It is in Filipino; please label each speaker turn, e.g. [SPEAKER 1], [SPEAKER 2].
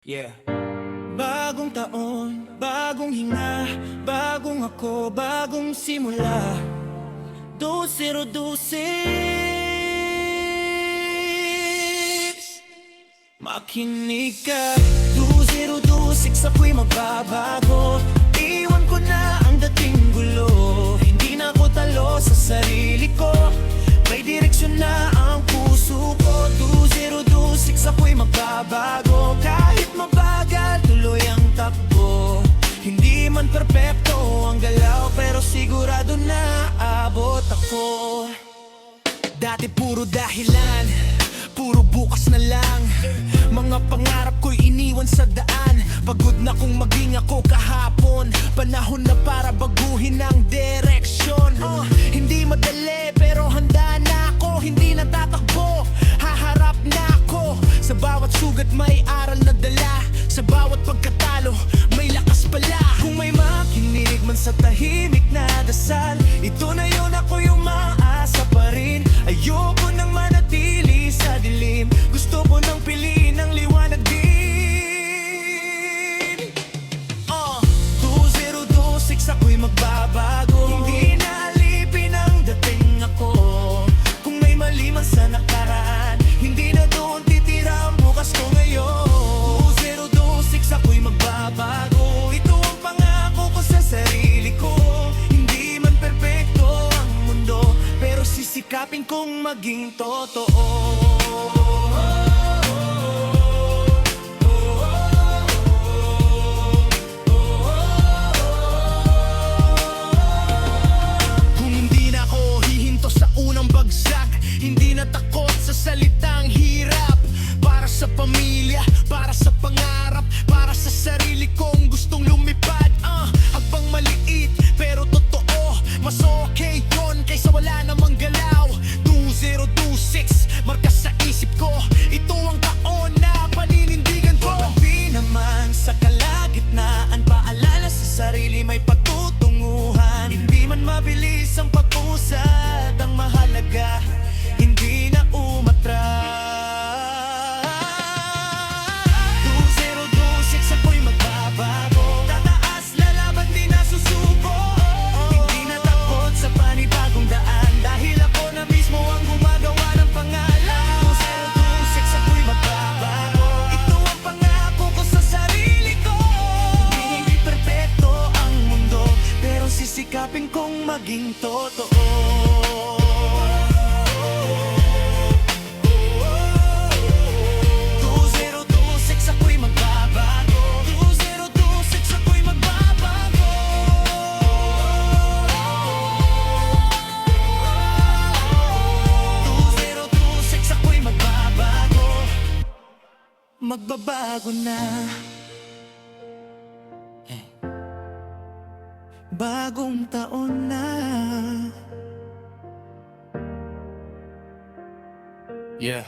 [SPEAKER 1] Yeah. Bagong taon, bagong hinga, bagong ako, bagong simula. 2026. Makinig ka. 2026, ako'y magbabago. Iwan ko na ang dating gulo. Hindi na ako talo sa sarili ko. May direksyon na ang puso ko. 2026, ako'y magbabago. Kahit mabagal, tuloy ang takbo. Hindi man perpekto ang galaw, pero sigurado na abot ako. Dati puro dahilan, puro bukas na lang. Mga pangarap ko'y iniwan sa daan. Pagod na kong maging ako kahapon. Panahon na para baguhin ang direksyon. Hindi madali pero handa na ako. Hindi na tatakbo, haharap na ako. Sa bawat sugat may aral na dala. Sa bawat pagkatalo may lakas pala. Kung may makinig man sa tahimik na dasal, ito na yun, ako yung maasa pa rin. Ayoko nang manatili sa dilim. Gusto ko nang piliin ang liwanag din. 2026, ako'y magbabago. Hindi na alipin ang dating ako. Kung may mali man sa nakaraan, hindi na doon titira ang bukas ko ngayon. 2026, ako'y magbabago. Ito ang pangako ko sa sarili ko. Hindi man perpekto ang mundo, pero sisikapin kong maging totoo. Hindi na takot sa salitang hirap. Para sa pamilya, para sa pangarap, para sa sarili kong gustong lumipad. Habang maliit pero totoo, mas okay yun kaysa wala namang galaw. 2026, marka sa isip ko. Ito ang taon na paninindigan ko. Pagdabi naman sa kalagitnaan, paalala sa sarili may patutunguhan. Hindi man mabilis ang pag-usad, ang mahalaga hindi na umatras. 2026, ako'y magbabago. Tataas, lalaban, di na susuko. Hindi na takot sa panibagong daan, dahil ako na mismo ang gumagawa ng pangalan. 2026, ako'y magbabago. Ito ang pangako ko sa sarili ko. Hindi perpekto ang mundo, pero sisikapin kong maging totoo. 2026, ako'y magbabago. Magbabago na. Bagong taon na. Yeah.